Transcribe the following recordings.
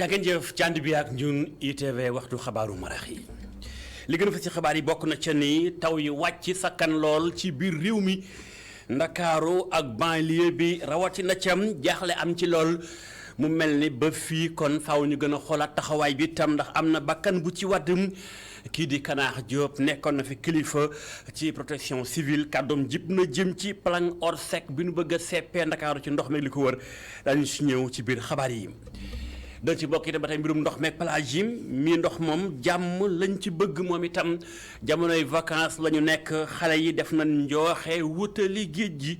jàngeen jëf ci ànd bi ak ñun ITV waxtu xabaaru marax yi li gën a fa ci xabaar yi bokk na ca ni taw yi wàcc sakkan lool ci biir réew mi ndakaaru ak banlieue bi rawatina cam jaaxle am ci lool mu mel ni ba fii kon faaw ñu gën a xoolaat taxawaay bi tam ndax am na bakkan bu ci wadd kii di Kanaax Diop nekkoon na fi kilifa ci protection civile kàddoom jib na jëm ci plan Orsec bi nu bëgg a seppee ndakaaru ci ndox meeg li ko wër dañu si ñëw ci biir xabaar yi. dañ ci bokk itam ba tey mbirum ndox meeg plage yi mii ndox moom jàmm lañ ci bëgg moom itam jamonoy vacances la ñu nekk xale yi def nañ njooxe wutali géej gi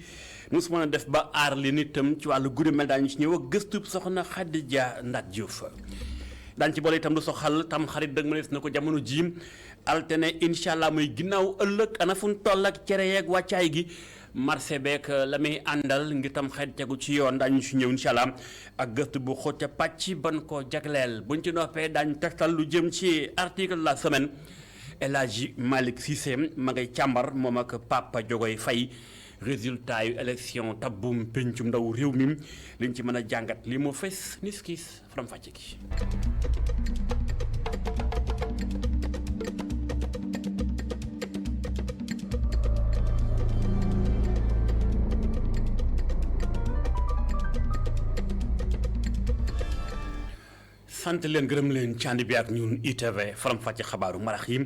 nu su mën a def ba aar li nitam ci wàllu guddi mel daañu ci ñëw ak gëstub soxna Khadija Ndat Diouf daañu ci boole itam lu soxal tam xarit dëgg mënees na ko jamono ji altine incha allah muy ginnaaw ëllëg ana fu ñu toll ak cere yeeg wàccaay gi marché beek la muy àndal ngir tam xeet tegu ci yoon daañu si ñëw incha allah ak gëstu bu xóot ca pàcc ban ko jagleel buñ ci noppee daañu tegtal lu jëm ci article de la semaine El Hadji Malick Cissé ma ngay càmbar moom ak Papa Diogoy Faye résultat yu élection tabbum pencum ndaw réew mi liñ ci mën a jàngat li mu fes niskis faram fàcce gi sant leen gërëm leen ci ànd bi ak ñun ITV faram fàcce xabaaru marax yi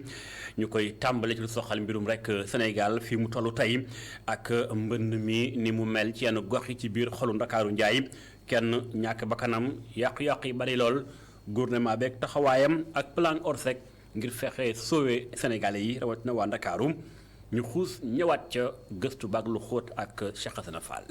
ñu koy tàmbale ci lu soxal mbirum rek Sénégal fii mu tollu tey ak mbënd mi ni mu mel ci yenn gox yi ci biir xolu Ndakaaru njaay kenn ñàkk bakkanam yàqu-yàqu yi bari lool gouvernement beeg taxawaayam ak plan Orsec ngir fexe sauver Sénégalais yi rawatina waa Ndakaaru ñu xuus ñëwaat ca gëstu baag lu xóot ak Cheikh Hassana Fall.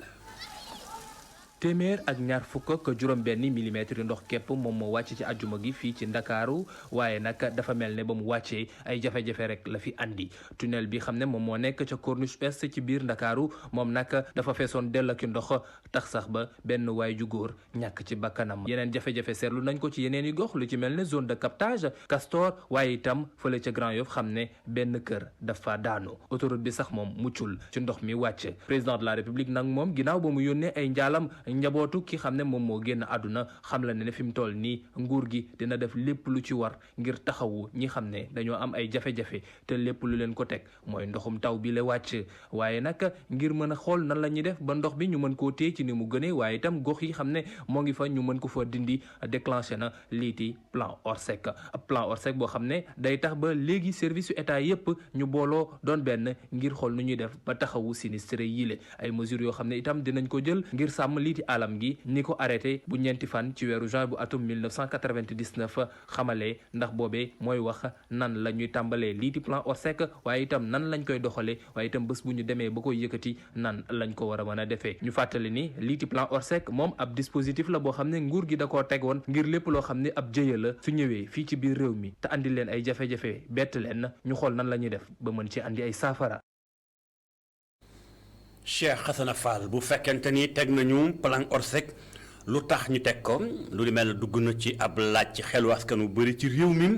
téeméer ak ñaar fukk ak juróom-benn millimètre yu ndox képp moom moo wàcc ci àjjuma gi fii ci ndakaaru waaye nag dafa mel ne ba mu wàccee ay jafe-jafe rek la fi andi tunnel bi xam ne moom moo nekk ca corniche ouest ci biir ndakaaru moom nag dafa feesoon dell ak ndox tax sax ba benn waay ju góor ñàkk ci bakkanam yeneen jafe-jafe seetlu nañ ko ci yeneen i gox lu ci mel ne zone de captage Castor waaye itam fële ca Grand Yoff xam ne benn kër dafa daanu autoroute bi sax moom muccul ci ndox mi wàcc président de la république nag moom ginnaaw ba mu yónnee ay njaalam njabootu ki xam ne moom moo génn àdduna xam la ne fi mu toll nii nguur gi dina def lépp lu ci war ngir taxawu ñi xam ne dañoo am ay jafe-jafe te lépp lu leen ko teg mooy ndoxum taw bi la wàcc waaye nag ngir mën a xool nan la ñuy def ba ndox bi ñu mën koo téye ci ni mu gënee waaye itam gox yi xam ne moo ngi fa ñu mën ko fa dindi déclenché na liiti plan Orsec boo xam ne day tax ba léegi service yu état yépp ñu booloo doon benn ngir xool nu ñuy def ba taxawu sinistre yile ay mesures yoo xam ne itam dinañ ko jël ngir sàmm liiti alam gi ni ko arrêté bu ñeenti fan ci weeru juin bu atum 1999 xamalee ndax boobee mooy wax nan la ñuy tàmbalee lii di plan Orsec waaye itam nan lañ koy doxalee waaye itam bés bu ñu demee ba koy yëkkati nan lañ ko war a mën a defee ñu fàttali ni lii di plan Orsec moom ab dispositif la boo xam ne nguur gi da koo tegoon ngir lépp loo xam ne ab jëye la su ñëwee fii ci biir réew mi te andi leen ay jafe-jafe bett leen ñu xool nan la ñuy def ba mën ci andi ay saafara. Cheikh Hassana Fall bu fekkente ni teg nañu plan Orsec lu tax ñu teg ko lu di mel dugg na ci ab laaj ci xelu askan wu bëri ci réew mi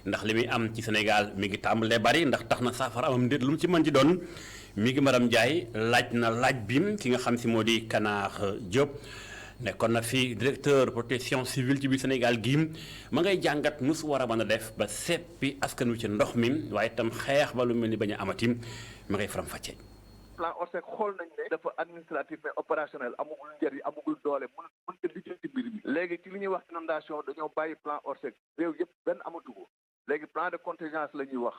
ndax li muy am ci Sénégal mi ngi tàmbalee bari ndax tax na saafara amam ndéet lu mu ci mën ci doon mi ngi Maram Ndiaye laaj na laaj bi ki nga xam si moo di Kanaax Diop nekkoon na fi directeur protection civile ci biir Sénégal gii ma ngay jàngat nu su war a mën a def ba seppi askan wi ci ndox mi waaye itam xeex ba lu mel ni bañ a amati ma ngay faram fàcce. plan Orsec xool nañ ne dafa administratif mais opérationnel amugul njëriñ amugul doole mën te lijjanti mbir mi léegi ci li ñuy wax inondation dañoo bàyyi plan Orsec réew yëpp benn amatu ko léegi plan de contingence la ñuy wax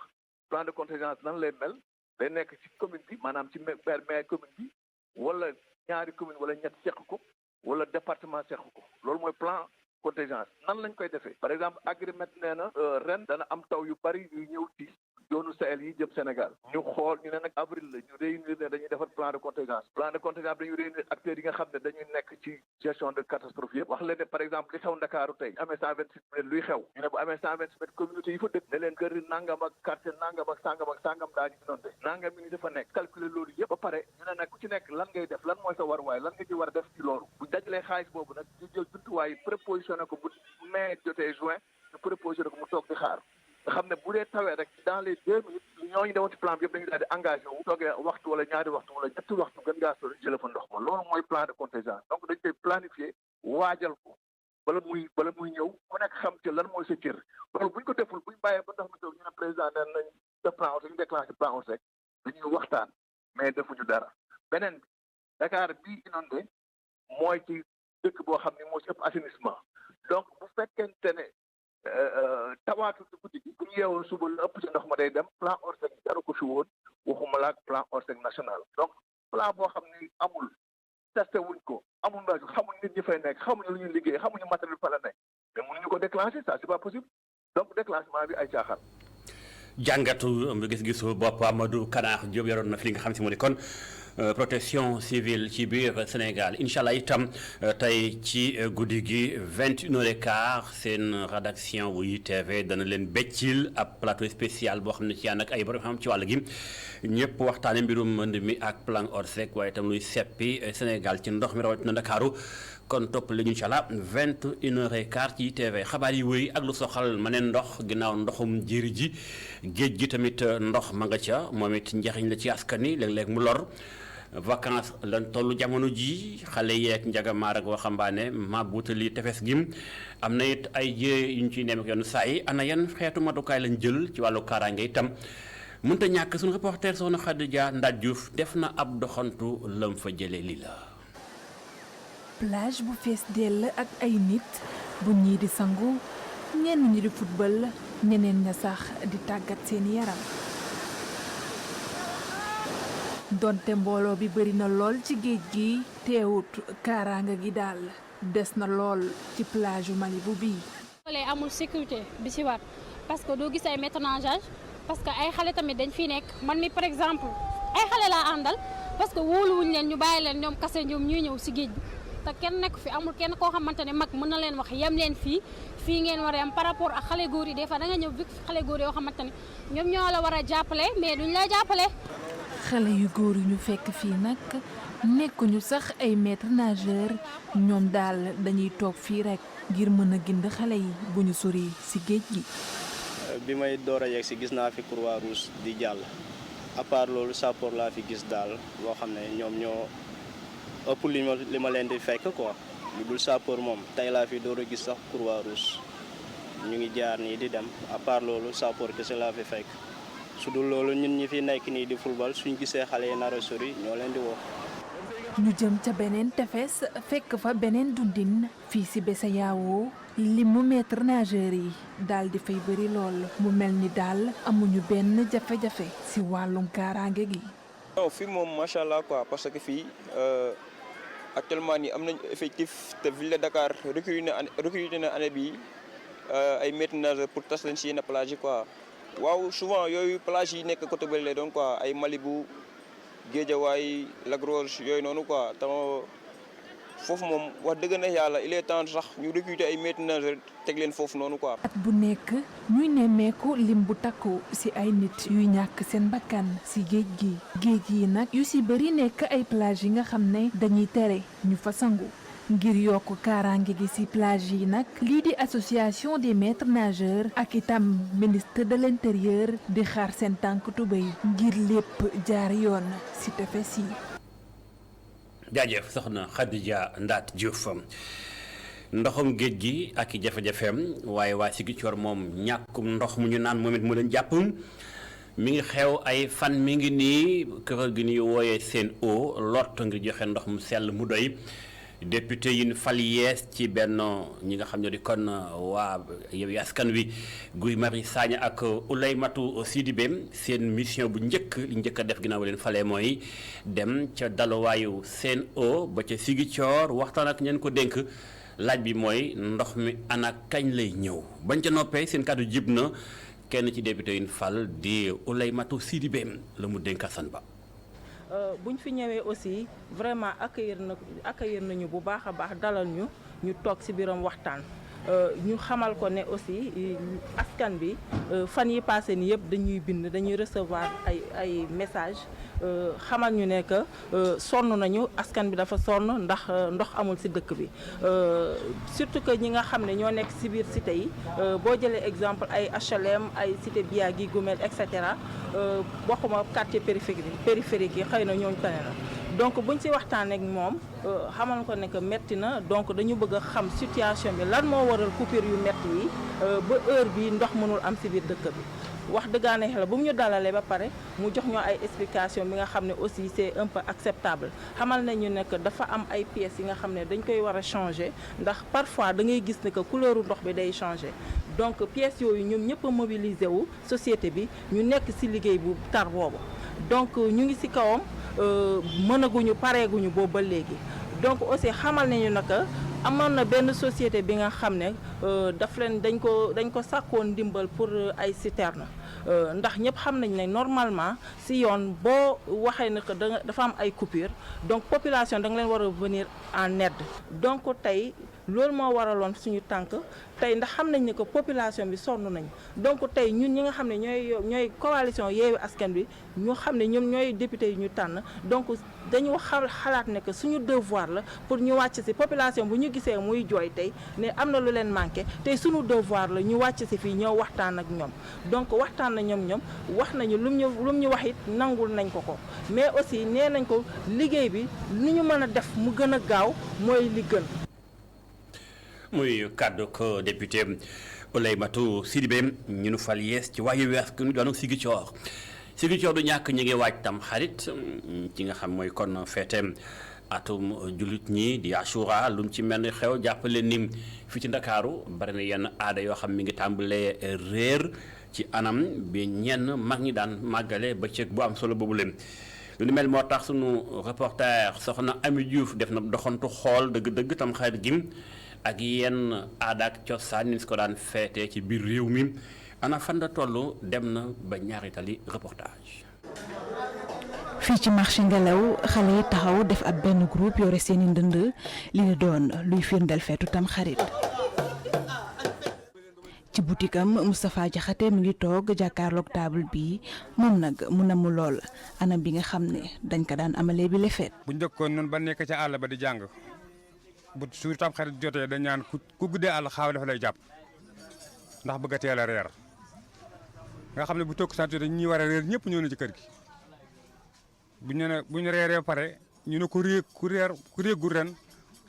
plan de contingence nan lay mel day nekk ci commune bi maanaam ci maire commune bi wala ñaari commune wala ñett seq ko wala département seq ko loolu mooy plan contingence nan lañ koy defee par exemple Agrimet nee na ren dana am taw yu bari yu ñëw ci yoonu Sahel yi jëm Sénégal ñu xool ñu ne nag avril la ñu réunir ne dañuy defar plan de contingence dañuy réunir acteurs yi nga xam ne dañuy nekk ci gestion de catastrophe yëpp wax leen ne par exemple li xew Ndakaaru tey amee 126 mètres luy xew ñu ne bu amee 126 mètres communauté yi fa dëkk ne leen kër nangam ak quartier nangam ak sangam daañu inondé nangam yi dafa nekk calculer loolu yëpp ba pare ñu ne nag ku ci nekk lan ngay def lan mooy sa waruwaay lan nga ci war a def ci loolu bu dajalee xaalis boobu nag ñu jël jumtuwaay prépositionné ko bu mai jotee juin ñu prépositionné ko mu toog di xaar nga xam ne bu dee tawee rek dans les 2 minutes ñooñu demoon ci plan bi yëpp dañu daal di engagé wu toogee waxtu wala ñaari waxtu wala ñetti waxtu gën ngaa sori jëlee fa ndox ma loolu mooy plan de contingence donc dañ koy planifier waajal ko bala muy ñëw ku nekk xam ci lan mooy sa cër loolu buñ ko deful buñ bàyyee ba ndox mi taw ñu ne président nee nañ def plan ORSEC ñu déclenché plan ORSEC dañuy waxtaan mais defuñu dara beneen bi Dakar bii inondé mooy ci dëkk boo xam ne moo ci ëpp assainissement donc bu fekkente ne tawaatu ci guddi gi bu ñu yeewoon suba la ëpp ci ndox ma day dem plan ORSEC jaru ko fi woon waxuma la ak plan ORSEC national donc plan boo xam ni amul testé wuñ ko amul ndax xamuñ nit ñi fay nekk xamuñu lu ñuy liggéey xamuñu matériel fa la nekk mais mënuñu ko déclencher ça c'est pas possible donc déclenchement bi ay caaxaan. jàngatu gis-gisu bopp Amadou Kanaax Diop yoroon na fi li nga xam si moo di kon protection civile ci biir Sénégal incha allah itam tey ci guddi gi 21h15 seen rédaction bu ITV dana leen beccil ab plateau spécial boo xam ne ci ànd ak ay borom xam ci wàll gi ñëpp waxtaane mbirum mbënd mi ak plan ORSEC waaye itam luy seppi Sénégal ci ndox mi rawatina Ndakaaru kon topp li ñu incha allah 21h15 ci ITV xabaar yi wéy ak lu soxal ma ne ndox ginnaaw ndoxum jéeri ji géej gi tamit ndox ma nga ca moom it njariñ la ci askan wi léeg-léeg mu lor vacances lan tollu jamono ji xale yeeg njagamaar ak waxambaane ma buutali tefes gi am na it ay jiyee yu ñu ciy nemmeek yoon saa yi ana yan xeetu matukaay lañ jël ci wàllu kaaraange itam mënta ñàkk suñu reporter soxna Khadija Ndat Diouf def na ab doxantu lam fa jëlee lii la. plage bu fees dell ak ay nit bu ñii di sangu ñenn ñi di football ñeneen ña sax di tàggat seen yaram. donte mbooloo bi bari na lool ci géej gi teewut kaaraanga gi daal des na lool ci plage yu Malibu bii. loolee amul sécurité bi ci war parce que doo gis ay maîtres nageurs parce que ay xale tamit dañ fi nekk man mi par exemple ay xale laa àndal parce que wóoluwuñ leen ñu bàyyi leen ñoom kase ñoom ñuy ñëw ci géej bi te kenn nekk fi amul kenn koo xamante ne mag mën na leen wax yem leen fii ngeen war a yem par rapport ak xale góor yi des fois da nga ñëw bi xale góor yoo xamante ne ñoom ñoo la war a jàppale mais duñ lay jàppale. xale yu góor yu ñu fekk fii nag nekkuñu sax ay maître nageur ñoom daal dañuy toog fii rek ngir mën a gind xale yi bu ñu sori ci géej gi. bi may door a yegg ci gis naa fi Croix-Rouge di jàll à part loolu sapeur laa fi gis daal boo xam ne ñoom ñoo ëpp li ma leen di fekk quoi lu dul sapeur moom tey laa fi door a gis sax Croix-Rouge ñu ngi jaar nii di dem à part loolu sapeur kese laa fi fekk. su dul loolu ñun ñi fi nekk nii di football suñ gisee xale yi nar a sori ñoo leen di woo. ñu jëm ca beneen tefes fekk fa beneen dundin fii ci Bessayaawo li mu maître nageur yi daal di fay bëri lool mu mel ni daal amuñu benn jafe-jafe ci wàllum kaaraange gi. non fii moom macha allah quoi parce que fii actuellement nii am nañ effectif te ville de Dakar recruté na année bii ay maître nageur pour tas leen ci yenn plage yi quoi. waaw souvent yooyu plage yi nekk côté bële donc quoi ay Malibu Guédiawaye Lac Rose yooyu noonu quoi te foofu moom wax dëgg na yàlla il est temps sax ñu recruter ay maîtres nageurs teg leen foofu noonu quoi. at bu nekk ñuy nemmeeku lim bu takku ci ay nit yuy ñàkk seen bakkan ci géej yi nag yu ci bari nekk ay plage yi nga xam ne dañuy tere ñu fa sangu. ngir yokk kaaraange gi ci plage yi nag lii di association des maîtres nageurs ak itam ministre de l'intérieur di xaar seen tànk tubéy ngir lépp jaar yoon ci tefes yi. jaajëf soxna Khadija Ndat Diouf ndoxum géej gi ak i jafe-jafeem waaye waa Ziguinchor moom ñàkkum ndox mu ñu naan moom it mu leen jàpp mi ngi xew ay fan mi ngi nii kër gi ñuy wooyee Sen'Eau lott ngir joxe ndox mu sell mu doy. député yi ñu fal yees ci benn ñi nga xam ne di kon waa Yewwi Askan Wi Guy Marius Sagna ak Ouleymatou Sidibé seen mission bu njëkk a def ginnaaw leen falee mooy dem ca daluwaayu Sen'Eau ba ca Ziguinchor waxtaan ak ñeen ko dénk laaj bi mooy ndox mi ana kañ lay ñëw bañ ca noppee seen kàddu jib na kenn ci député yi ñu fal di Ouleymatou Sidibé la mu dénk Assane Ba. buñ fi ñëwee aussi vraiment accueillir nañu bu baax a baax dalal ñu toog ci biiram waxtaan ñu xamal ko ne aussi askan bi fan yi passé ni yëpp dañuy recevoir ay message xamal ñu ne que sonn nañu askan bi dafa sonn ndax ndox amul ci dëkk bi surtout que ñi nga xam ne ñoo nekk ci biir cité yi boo jëlee exemple ay HLM ay cité Biagui Gumel et cetera bokkuma quartier périphérique yi xëy na ñooñu tane na donc buñ ci waxtaanee ak moom xamal ko ne que metti na donc dañu bëgg a xam situation bi lan moo waral coupure yu metti yi ba heure bi ndox mënul am ci biir dëkk bi. wax dëggaane xel bu mu ñu dalalee ba pare mu jox ñoo ay explication bi nga xam ne aussi c'est un peu acceptable xamal nañu ne que dafa am ay pièces yi nga xam ne dañ koy war a changer ndax parfois da ngay gis ne que couleur ndox bi day changer donc pièces yooyu ñoom ñëpp a mobiliser wu société bi ñu nekk ci liggéey bu tar boobu donc ñu ngi ci kawam mënaguñu pareeguñu boobu ba léegi donc aussi xamal nañu ne que amoon na benn société bi nga xam ne daf leen dañ ko sàkkoon ndimbal pour ay citerne ndax ñëpp xam nañ ne normalement si yoon boo waxee ne que dafa am ay coupure donc population da nga leen war a venir en aide donc tey loolu moo waraloon suñu tànk tey ndax xam nañ ne que population bi sonn nañ donc tey ñun ñi nga xam ne ñooy coalition Yewwi Askan Wi ñu xam ne ñoom ñooy député yi ñu tànn donc dañu xalaat ne que suñu devoir la pour ñu wàcc ci population bu ñu gisee muy jooy tey ne am na lu leen manqué tey suñu devoir la ñu wàcc ci fii ñëw waxtaan ak ñoom donc waxtaan na ñoom wax nañu lum ñu wax it nangul nañ ko mais aussi nee nañ ko liggéey bi ni ñu mën a def mu gën a gaaw mooy li gën. muy kàddu ko député Ouleymatou Sidibé ñu nu fal yees ci waa Yewwi Askan Wi doon Ziguinchor du ñàkk ñi ngi waaj tam xarit ci nga xam mooy kon feete atum jullit ñi di Ashura lu mu ci mel ni xew jàppale ni fii ci Ndakaaru bari na yenn aada yoo xam mi ngi tàmbalee réer ci anam bi ñenn mag ñi daan màggale bëccëg bu am solo boobu leen lu ni mel moo tax sunu reporter soxna Ami Diouf def na doxantu xool dëgg-dëgg tam xarit gi ak yenn aada ak cosaan ni su ko daan feetee ci biir réew mi ana fan la toll dem na ba ñaari tali reportage. fii ci marché ngelaw xale yi taxaw def ab benn groupe yore seeni ndënd li ne doon luy firndeel feetu tam xarit ci boutique am Moustapha Diakhaté mi ngi toog jàkkaarloog table bi moom nag mu namu lool anam bi nga xam ne dañ ko daan amalee bi le feet. bu njëkkoon noonu ba nekk ca àll ba di jàng bu suur tam xarit jotee dañ ñaan ku guddee àll xaaw dafa lay jàpp ndax bëgg a teel a reer nga xam ne bu tokk sant dañ ñuy war a reer ñëpp ñëw na ci kër gi bu ñu reeree ba pare ñu ne ku réegul ren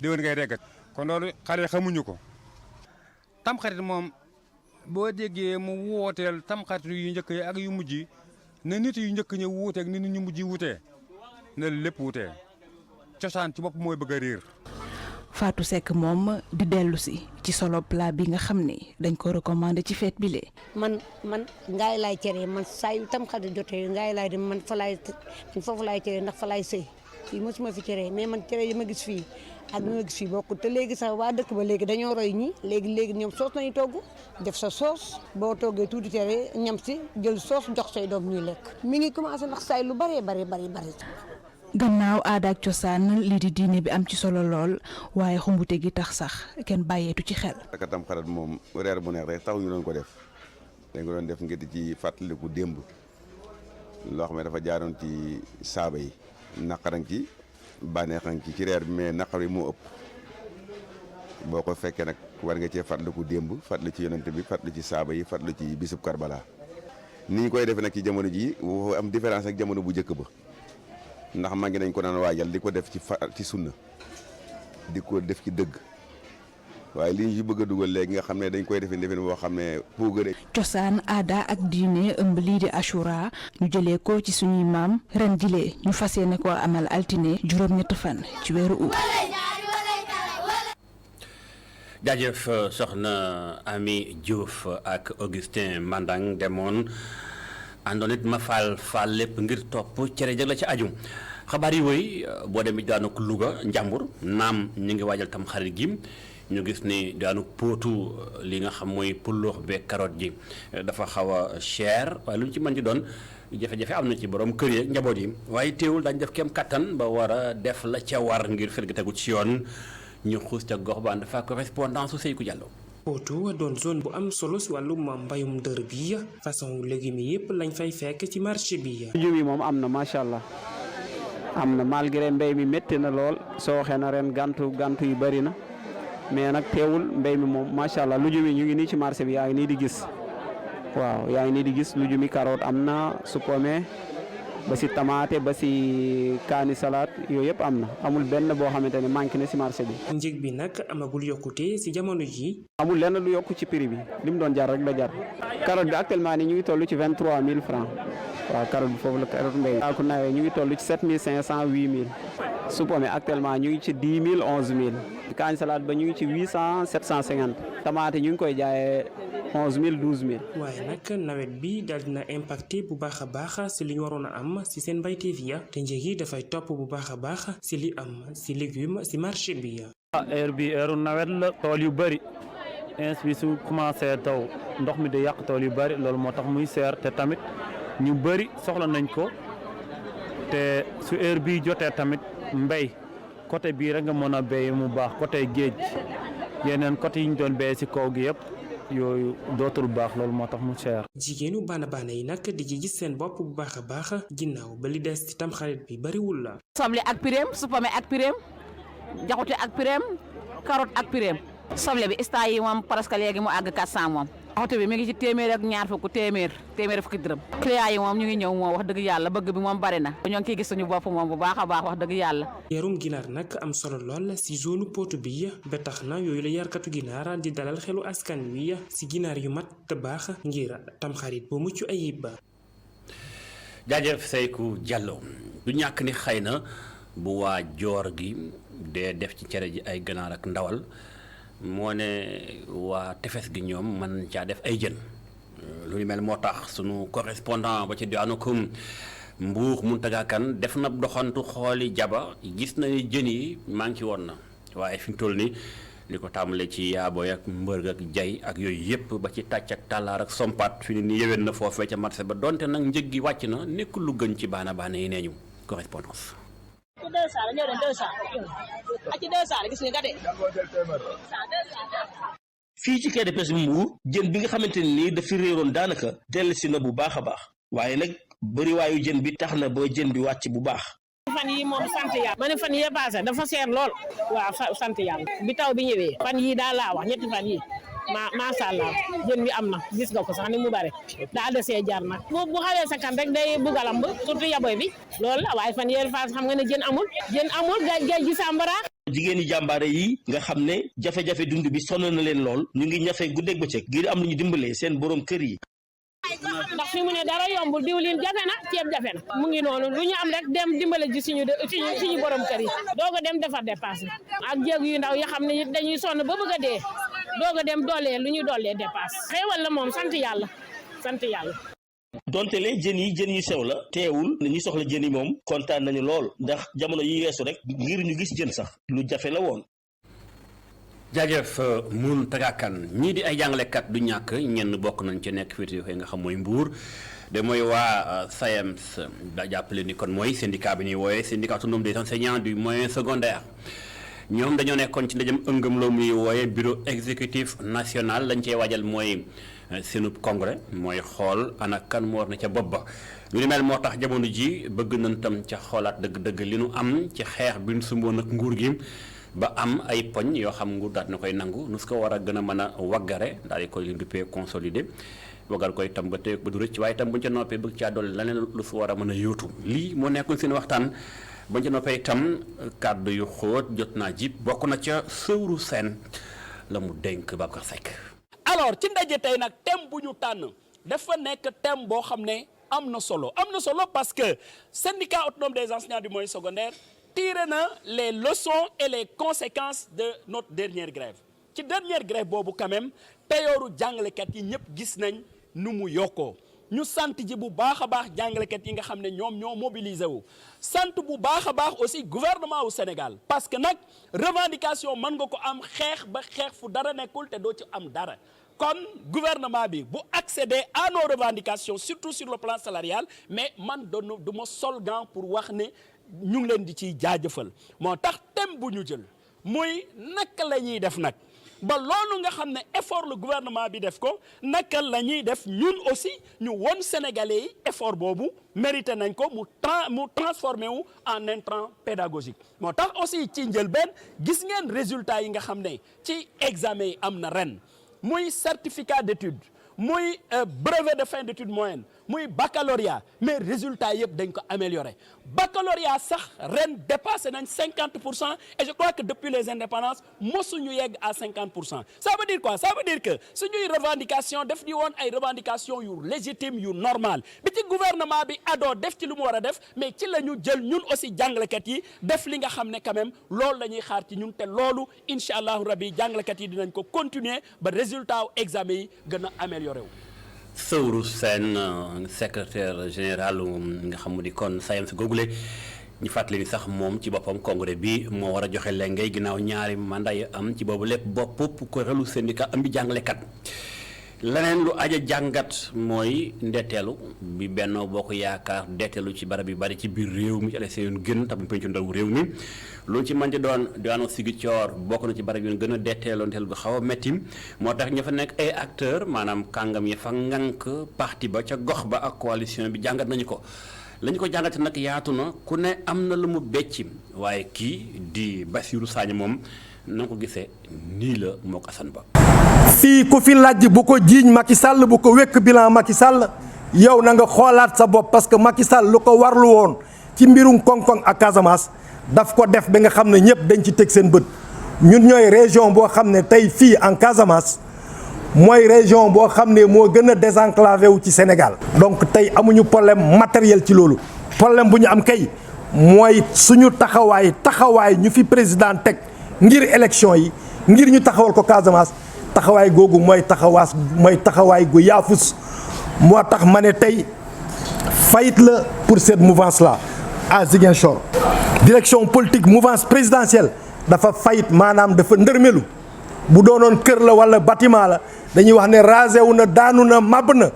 déwén ngay reggat kon loolu xale xamuñu ko tam xarit moom boo déggee mu wooteel tam xarit yu njëkk yi ak yu mujj yi ne nit yu njëkk ñi wuuteeg ni nit ñu mujj yi wutee ne lépp wutee cosaan ci bopp mooy bëgg a réer. Fatou Seck moom di dellu si ci solo plat bi nga xam ne dañ ko recommandé ci fête bi lee man ngaay laay cere man saa yu tam xarit jotee ngaay laay dem man foofu laay cere ndax fa laay sëy fii mosuma fi cere mais man cere yi ma gis fii ak ñu ma gis fii bokkul te léegi sax waa dëkk ba léegi dañoo roy ñi léegi ñoom soos nañu togg def sa soos boo toggee tuuti cere ñam si jël soos jox say doom ñuy lekk mi ngi commencé ndax saa yu lu bari. gannaaw aada ak cosaan lii di diine bi am ci solo lool waaye xumbute gi tax sax kenn bàyyeetu ci xel. ak tam xarit moom reer bu neex rek taxu ñu doon ko def dañ ko doon def ngir di ci fàttaliku démb loo xam ne dafa jaaroon ci saaba yi naqaran ci bànneexan ci reer bi mais naqar yi moo ëpp boo ko fekkee nag war nga cee fàttaliku démb fàttali ci yonent bi fàttali ci saaba yi fàttali ci bisub Karbala ni ñu koy defee nag ci jamono ji am différence ak jamono bu njëkk ba. ndax maa ngi nañ ko daan waajal di ko def ci sunna di ko def ci dëgg waaye li ñu ci bëgg a dugal léegi nga xam ne dañ koy defee defee boo xam ne puugare. cosaan aada ak diine ëmb lii di Ashura ñu jëlee ko ci suñuy maam ren jilee ñu fas yéene ko amal altine juróom-ñett fan ci weeru août. jaajëf soxna Ami Diouf ak Augustin Mandang demoon. àndoon it ma faal lépp ngir topp cere jëg la ci aju xabaar yi woy boo demee daanaka Louga Njàmbur naam ñu ngi waajal tam xarit gi ñu gis ni daanaka póotu li nga xam mooy pulloox be carotte ji dafa xaw a cher waaye lu ñu ci mën di doon jafe-jafe am na ci borom kër yi njaboot yi waaye teewul dañ def kem kattan ba war a def la ca war ngir fër gi tegu ci yoon ñu xuus ca gox ba dafa correspondance su Seykou Diallo. Potou doon zone bu am solo si wàllum mbayum dër bi façon légumes yëpp lañ fay fekk ci marché bi. lujum yi moom am na macha allah am na malgré mbéy mi métti na lool soo waxee na ren gantu yu bëri na mais nag teewul mbéy mi moom macha allah lujum yi ñu ngi nii ci marché bi yaa ngi nii di gis waaw yaa ngi nii di gis lujum yi carotte am na supome ba si tamaate ba si kaani salade yooyu yëpp am na amul benn boo xamante ne manqué na si marché bi. njëg bi nag amagul yokkute si jamono ji. amul lenn lu yokku ci prix bi li mu doon jar rek la jar carotte bi actuellement nii ñu ngi toll ci 23000 francs waaw carotte bi foofu la carotte mbéy. saaku nawet ñu ngi toll ci 7500 8000 su pomme actuellement ñu ngi ci 10000 11000 kaani salade ba ñu ngi ci 800 750 tamaate ñu ngi koy jaayee 11000 12000. waaye nag nawet bi daal dina impacté bu baax a baax si li ñu waroon a am si seen mbayteef ya te njëg yi dafay topp bu baax a baax si li am si légume si marché bi. heure bi heure nawet la tool yu bëri ins bi su commencé taw ndox mi di yàq tool yu bëri loolu moo tax muy seer te tamit ñu bëri soxla nañ ko te su heure bi jotee tamit mbéy côté bii rek nga mën a béy mu baax côté géej yeneen côté yi ñu doon béy si kaw gi yëpp yooyu dootul baax loolu moo tax mu cher. jigéenu baana baana yi nag di ci gis seen bopp bu baax a baax ginnaaw ba li des ci tamxarit bi bariwul la. soble ak pireem supame ak pireem jaxute ak pireem carotte ak pireem soble bi instant yi moom presque léegi mu àgg 400 moom. jaxute bi mi ngi ci téeméer ak ñaar fukk téeméer fukki dërëm. client yi moom ñu ngi ñëw moom wax dëgg yàlla bëgg bi moom bari na. ñoo ngi ciy gis suñu bopp moom bu baax a baax wax dëgg yàlla. yarum ginaar nag am solo lool si zone Potou bi ba tax na yooyu la yarkatu ginaar di dalal xelu askan wi si ginaar yu mat te baax ngir tamxarit bu mucc ayib. jaajëf Seykou Diallo du ñàkk ni xëy na bu waa joor gi dee def ci cere ji ay ganaar ak ndawal moo ne waa tefes gi ñoom mën caa def ay jën lu ñu mel moo tax sunu correspondant ba ci diwaanu Mbuur Mountaga Kane def na doxantu xooli jaba gis na jën yi manqué woon na waaye fi mu toll nii li ko tàmbalee ci yaaboy ak mbërg ak jay ak yooyu yëpp ba ci tàcc ak tàllaar ak sompat fi ni yéwén na foofee ca marché ba donte nag njëg gi wàcc na nekkul lu gën ci baana baana yi nee ñu correspondance. fii ci quai de pêche bi Mbuur jën bi nga xamante ne nii dafa réeroon daanaka dellusi na bu baax a baax waaye nag bëriwaayu jën bi tax na ba jën bi wàcc bu baax. fan yi moom sant yàlla ma ne fan yee passé dafa seer lool waaw sant yàlla bi taw bi ñëwee fan yii daal laa wax ñetti fan yi macha allah jën bi am na gis nga ko sax ni mu bare daa desee jar nag bu xawee sa kan rek day bugg a lamb surtout yaboy bi loolu la waaye fan yee passé xam nga ne jën amul géej gi sàmbara. jigéen ñi jàmbaare yi nga xam ne jafe-jafe dund bi sonn na leen lool ñu ngi ñafe guddeeg bëccëg ngir am lu ñu dimbalee seen borom kër yi. ndax fi mu ne dara yombul diwlin jafe na ceeb jafe na mu ngi noonu lu ñu am rek dem dimbale ji suñu borom kër yi doog a dem defar dépasse ak jéeg yu ndaw yi xam ne dañuy sonn ba bëgg a dee doog a dem doolee lu ñu doolee dépasse xéewal la moom sant yàlla. donte le jën yu sew la teewul ñi soxla jën yi moom kontaan nañu lool ndax jamono yi weesu rek ngir ñu gis jën sax lu jafe la woon. jaajëf Mountaga Kane ñii di ay jàngalekat du ñàkk ñenn bokk nañ ci nekk fii nga xam mooy Mbuur de mooy waa SAEMS da jàppale ni kon mooy syndicat bi ñuy wooyee syndicat autonome des enseignants du moyen secondaire ñoom dañoo nekkoon ci ndajam ëngëm loo muy wooyee bureau exécutif national lañ cee waajal mooy seenub congrès mooy xool ana kan moo war na ca bopp ba lu ni mel moo tax jamono ji bëgg nañ tam ca xoolaat dëgg-dëgg li nu am ci xeex bi nu sumboon ak nguur gi ba am ay poñ yoo xam nguur daal na koy nangu nu su ko war a gën a mën a waggare daal di koy duppee consolider waggar koy tam ba tey ba du rëcc waaye tam buñu ca noppee bëgg caa dolli leneen lu su war a mën a yóotu lii moo nekkoon seen waxtaan buñu ca noppee itam kàddu yu xóot jot naa jib bokk na ca Sëwru Seen la mu dénk Babacar Seck. alors ci ndaje tey nag thème bu ñu tànn dafa nekk thème boo xam ne am na solo parce que syndicat autonome des enseignants du moyen secondaire tire na les leçons et les conséquences de notre dernière grève ci dernière grève boobu quand même peyooru jàngalekat yi ñëpp gis nañ nu mu yokkoo ñu sant ji bu baax a baax jàngalekat yi nga xam ne ñoom ñoo mobilisé wu sant bu baax a baax aussi gouvernement wu Sénégal parce que nag revendication mën nga ko am xeex ba xeex fu dara nekkul te doo ci am dara kon gouvernement bi bu accéder à nos revendications surtout sur le plan salarial mais man du ma sol gant pour wax ne ñu ngi leen di ciy jaajëfal moo tax thème bu ñu jël muy naka la ñuy def nag ba loolu nga xam ne effort le gouvernement bi def ko naka la ñuy def ñun aussi ñu won Sénégalais yi effort boobu mérité nañ ko mu transformé wu en intrant pédagogique moo tax aussi ci njëlbeen gis ngeen résultat yi nga xam ne ci examen yi am na ren muy certificat d'études muy brevet de fin d'études moyennes muy baccalauréat mais résultat yëpp dañ ko amélioré baccalauréat sax ren dépassé nañ 50% et je crois que depuis les indépendances mosuñu yegg à 50%. Ça veut dire quoi? Ça veut dire que suñuy revendication def di woon ay revendication yu légitime yu normal bi ci gouvernement bi adoo def ci lu mu war a def mais ci la ñu jël ñun aussi jàngalekat yi def li nga xam ne quand même loolu la ñuy xaar ci ñun te loolu incha allahu rabbi jàngalekat yi dinañ ko continuer ba résultat wu examen yi gën a amélioré wu. Sowru Sène secrétaire général nga xam di kon SAEMS googule ñu fàttali ni sax moom ci boppam congrès bi moo war a joxe léngay ginnaaw ñaari mandat yi am ci boobu lépp bopp kuréelu syndicat am bi jàngalekat. leneen lu aja jàngat mooy ndetteelu bi Benno Bokk Yaakaar ndetteelu ci barab yu bari ci biir réew mi ci élection yu gën tam pencu ndaw réew mi loolu ci mën di doon diwaanu Ziguinchor bokk na ci barab yu gën a detteeloo ndetteelu bu xaw a métti moo tax ña fa nekk ay acteurs maanaam kàngam ya fa ŋànk parti ba ca gox ba ak coalition bi jàngat nañu ko lañu ko jàngate nag yaatu na ku ne am na lu mu becci waaye kii di Bassirou Sagna moom na ko gisee nii la moo ko Assane Ba. fii ku fi laaj bu ko jiiñ Macky Sall bu ko wekk bilan Macky Sall yow na nga xoolaat sa bopp parce que Macky Sall lu ko warlu woon ci mbirum koŋ-koŋ ak Casamance daf ko def ba nga xam ne ñëpp dañ ci teg seen bët ñun ñooy région boo xam ne tey fii en Casamance mooy région boo xam ne moo gën a désenclavé wu ci Sénégal. donc tey amuñu problème matériel ci loolu problème bu ñu am kay mooy suñu taxawaay ñu fi président teg ngir élection yi ngir ñu taxawal ko Casamance. taxawaay googu mooy taxawaay gu yaafus moo tax ma ne tey faillite la pour cette mouvance là à Ziguinchor direction politique mouvance présidentielle dafa faillite maanaam dafa ndërmelu bu doonoon kër la wala bâtiment la dañuy wax ne rasé wu na daanu na màbb na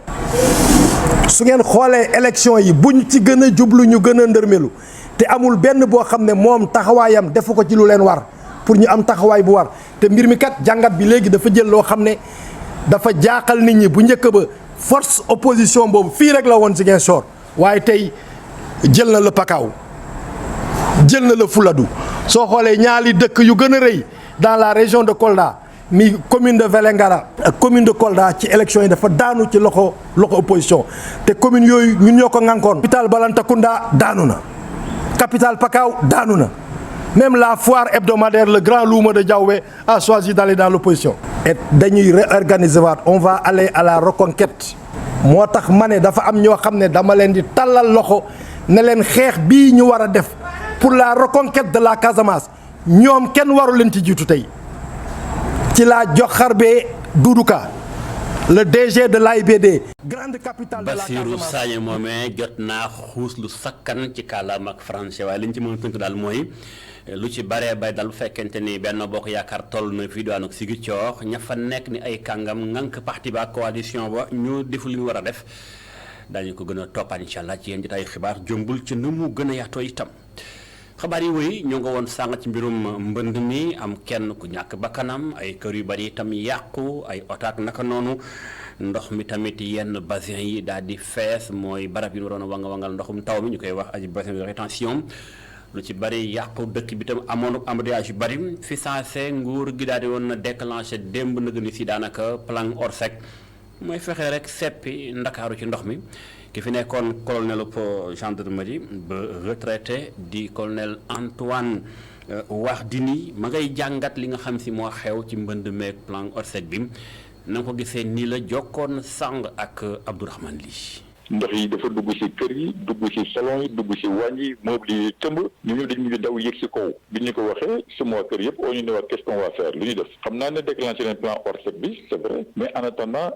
su ngeen xoolee élection yi buñ ci gën a jublu ñu gën a ndërmelu te amul benn boo xam ne moom taxawaayam defu ko ci lu leen war pour ñu am taxawaay bu war te mbir mi kat jàngat bi léegi dafa jël loo xam ne dafa jaaxal nit ñi bu njëkk ba force opposition boobu fii rek la woon Ziguinchor waaye tey jël na la Pakaaw jël na la Fuladu soo xoolee ñaari dëkk yu gën a rëy dans la région de Kolda mi commune de Vélingara ak commune de Kolda ci élection yi dafa daanu ci loxo opposition te commune yooyu ñun ñoo ko ŋànkoon. capitale Balantacounda daanu na capitale Pakaaw daanu na. Même la foire hebdomadaire, le grand Louma de Diaoué a choisi d'aller dans l'opposition. Et dañuy réorganiser waat on va aller à la reconquête moo tax ma ne dafa am ñoo xam ne dama leen di tàllal loxo ne leen xeex bii ñu war a def pour la reconquête de la Casamance ñoom kenn waru leen ci jiitu tey ci laa jox xarbee Doudou Ka le DG de l'AIBD. grande capitale de la Casamance. Bassirou Sagna moomee jot naa xuus lu sakkan ci kàllaama ak français waaye li ñu ci mën a tënk daal mooy. lu ci baree bay dal bu fekkente ni Benno Bokk Yaakaar toll na fii diwaanu Ziguinchor ña fa nekk ni ay kàngam ngànk parti ba coalition ba ñu defu li ñu war a def daañu ko gën a toppaat incha allah ci yéen jotaayu xibaar jombul ci nu mu gën a yaatoo itam. xabaar yi wéy ñoo nga woon sàng ci mbirum mbënd mi am kenn ku ñàkk bakkanam ay kër yu bari itam yàqu ay otaak naka noonu ndox mi tamit yenn bassin yi daal di fees mooy barab yi ñu waroon a wanga-wangal ndoxum taw mi ñu koy wax ay bassin de rétention lu ci bari yàqu dëkk bi tam amoon embouteillage yu bari fi saase nguur gi daal di woon na déclenché démb nag ni si daanaka plan Orsec mooy fexe rek seppi ndakaaru ci ndox mi ki fi nekkoon colonel gendarmerie ba retraité di colonel Antoine Wardini ma ngay jàngat li nga xam si moo xew ci mbënd meeg plan Orsec bi na nga ko gisee nii la jokkoon sàng ak Abdourahmane Ly. ndox yi dafa dugg ci kër yi dugg ci salon yi dugg ci wàññi yi meuble yi tëmb ñu ñëw dañ mujj daw yëg ci kaw bi ñu ko waxee sama kër yëpp oo ñu ne waa qu'est-ce qu'on va faire lu ñu def xam naa ne déclenché nañ plan Orsec bi c'est vrai mais en attendant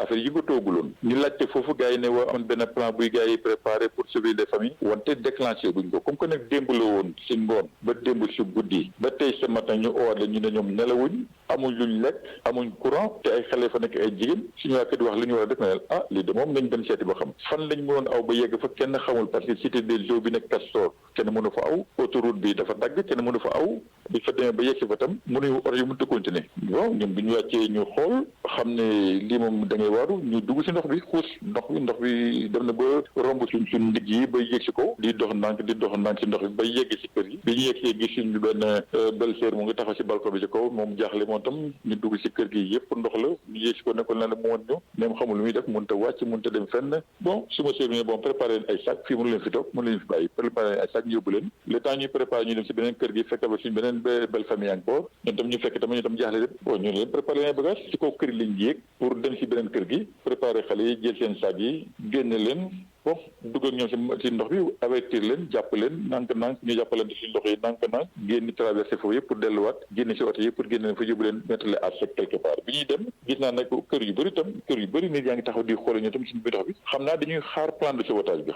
affaire yi ko tooguloon ñu laajte foofu gars yi ne waa am benn plan buy gars yi préparé pour sauver les familles wante déclenché buñ ko comme que nag démb la woon ci ngoon ba démb ci guddi ba tey ce matin ñu owaat la ñu ne ñoom nelawuñ amuñ luñ lekk amuñ courant te ay xale fa nekk ay jigéen suñu waa kër di wax li ñu war a def ne ah lii de moom nañ dem seeti ba xam fan lañ mënoon aw ba yegg fa kenn xamul parce que cité des eaux bi nekk Castor kenn mënu fa aw autoroute bi dafa dagg kenn mënu fa aw bi fa demee ba yegg fa tam mënuñu oto yi mënut a continuer bon ñun bi ñu wàccee ñu xool xam ne lii moom da ngay waaru ñu dugg si ndox bi xuus ndox bi dem na ba romb suñ ndigg yi ba yegg si kaw di dox ndànk si ndox bi ba yegg si kër yi bi ñu yegg see gis suñu benn belle-sœur mu ngi taxaw si balcon bi ci kaw moom jaaxle moom tam ñu dugg si kër gi yëpp ndox la ñu yegg si ko ne ko lan la mu woon ñu même xamul lu muy def mënut a wàcc mënut a dem fenn bon bon su ma seetlu ne bon préparé leen ay sac fii mënu leen fi toog mënu leen fi bàyyi préparé leen ay sac ñu yóbbu leen le temps ñuy préparé ñu dem si beneen kër gi fekk ba suñu beneen belle famille encore ñun tam ñu fekk tam ñu tam jaaxle lépp bon ñu leen préparé leen bagage si kaw kër yi lañ yéeg pour dem si beneen kër gi préparé xale yi jël seen sac yi génne leen bon dugg ak ñoom si ndox bi avertir leen jàpp leen nànk-nànk ñu jàppalante si ndox yi nànk-nànk génn traversé foofu yëpp pour delluwaat génn si oto yi pour génne leen fa yóbbu leen mettre leen à sec quelque part bi ñuy dem gis naa nag kër yu bëri nit yaa ngi taxaw di xoole ñu tam si bi ndox bi xam naa dañuy xaar plan de sauvetage bi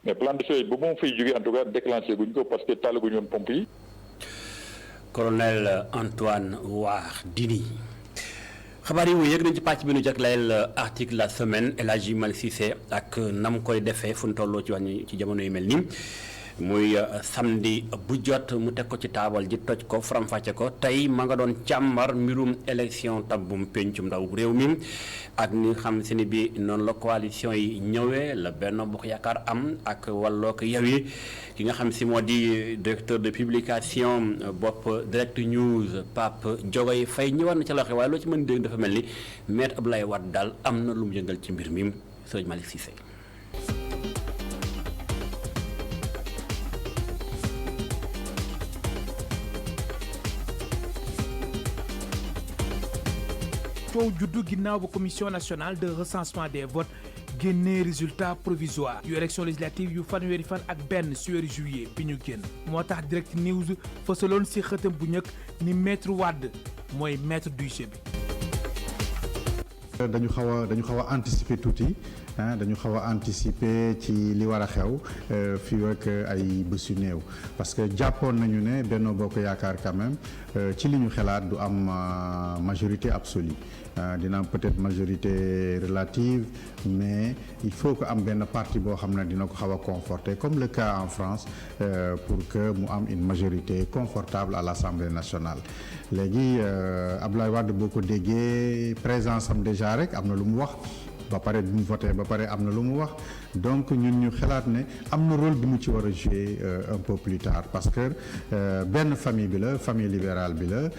mais plan de sauvetage ba moom fay jógee en tout cas déclenché guñ ko parce que taalaguñu woon pompe yi. Colonel Antoine Wardini. xabaar yi yëg nañ ci pàcc bi nu jagleel article la semaine El Hadji Malick Cissé ak nam koy defee fu ñu tolloo ci wàññi ci jamono yu mel nii muy samedi bu jot mu teg ko ci taabal ji toj ko faram-fàcce ko tey ma nga doon càmbar mbirum élection tabbum pencum ndaw réew mi ak ni nga xam se ni bi noonu la coalition yi ñëwee la Benno Bokk Yaakaar am ak Wallu ak Yewwi ki nga xam si moo di directeur de publication bopp Direct News Pape Diogoy Faye ñëwaat na ca la waxee waaye loo ci mën dégg dafa mel ni Maître Abdoulaye Wade daal am na lu mu yëngal ci mbir mi Sëriñ Malick Cissé. coow juddu ginnaaw ba commission nationale de recensement des votes génnee résultat provisoire yu élection législative yu fanweeri fan ak benn ci weeru juillet bi ñu génn moo tax Direct News fësaloon ci xëtam bu njëkk ni Maître Wade mooy maître du jeu bi. dañu xaw a anticiper tuuti dañu xaw a anticiper ci li war a xew fii ak ay bés yu néew parce que jàppoon nañu ne Benno Bokk Yaakaar quand même ci li ñu xalaat du am majorité absolue dina am peut-être majorité relative mais il faut que am benn parti boo xam ne dina ko xaw a conforter comme le cas en France pour que mu am une majorité confortable à l'Assemblée nationale léegi Abdoulaye Wade boo ko déggee présence am déjà rek am na lu mu wax ba pare bi mu voté ba pare am na lu mu wax donc ñun ñu xalaat ne am na rôle bi mu ci war a jouer un peu plus tard parce que benn famille bi la famille libérale bi la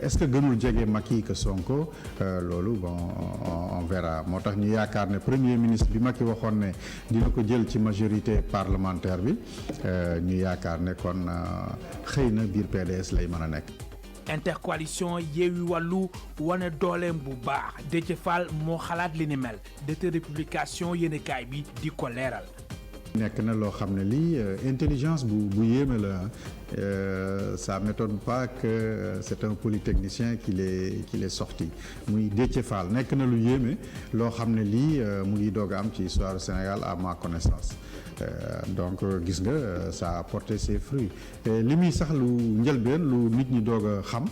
est-ce que gënul jege Macky que Sonko loolu bon on verra moo tax ñu yaakaar ne premier ministre bi Macky waxoon ne dina ko jël ci majorité parlementaire bi ñu yaakaar ne kon xëy na biir PDS lay mën a nekk. intercoalition Yewwi Wallu wane dooleem bu baax Déthié Fall moo xalaat li ni mel directeur de publication yéenekaay bi di ko leeral. nekk na loo xam ne lii intelligence bu yéeme la ça m'étonne pas que c'est un polytechnicien qui l'est sorti muy Déthié Fall nekk na lu yéeme loo xam ne lii mu ngi doog a am ci histoire du Sénégal à ma connaissance donc gis nga ça a porté ses fruits li muy sax lu njëlbeen lu nit ñi doog a xam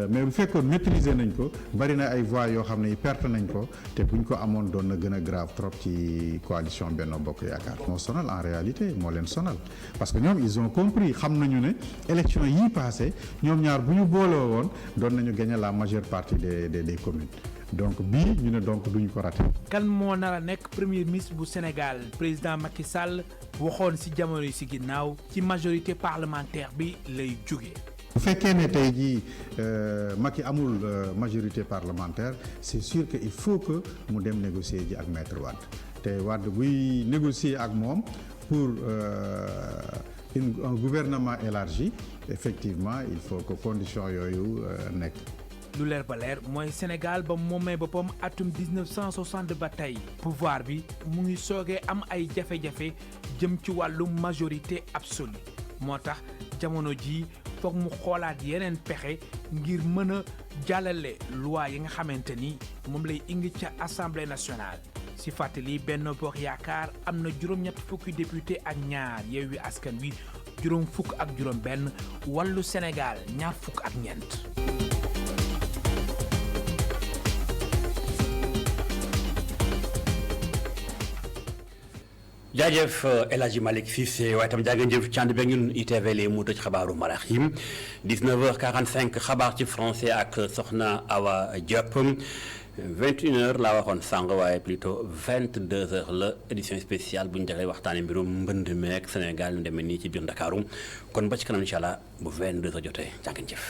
mais bu fekkoon maîtriser nañ ko bari na ay voix yoo xam ne perte nañ ko te buñ ko amoon doon na gën a grave trop ci coalition Benno Bokk Yaakaar moo sonal en réalité moo leen sonal parce que ñoom ils ont compris xam nañu ne élection yii passé ñoom ñaar bu ñu booloo woon doon nañu gagner la majeure partie des communes donc bii ñu ne donc duñu ko raté. kan moo nar a nekk premier ministre bu Sénégal président Macky Sall waxoon ci jamono yi ci ginnaaw ci majorité parlementaire bi lay jóge. bu fekkee ne tey jii Macky amul majorité parlementaire c'est sûr que il faut que mu dem négocier ji ak maître Wade te Wade buy négocier ak moom pour un gouvernement élargi effectivement il faut que conditions yooyu nekk. lu leer ba leer mooy Sénégal ba moomee boppam atum 1960 ba tey pouvoir bi mu ngi soogee am ay jafe-jafe jëm ci wàllu majorité absolue moo tax jamono ji foog mu xoolaat yeneen pexe ngir mën a jàllale loi yi nga xamante ni moom lay indi ca Assemblée nationale si fàttali Benno Bokk Yaakaar am na juróom-ñett fukki député ak ñaar Yewwi Askan Wi juróom fukk ak juróom benn Wallu Sénégal ñaar fukk ak ñeent. jaajëf El Hadji Malick Cissé waaye tam jaageen jëf ci ànd beeg ñun ITV li mu tëj xabaaru marax yi 19h45 xabaar ci français ak Soxna Awa Diop 21h laa waxoon sànq waaye plutôt 22h la édition spéciale bu ñu jagleel waxtaanee mbirum mbënd meek Sénégal ñu demee nii ci biir Ndakaaru kon ba ci kanam incha allah bu 22h jotee jaageen jëf.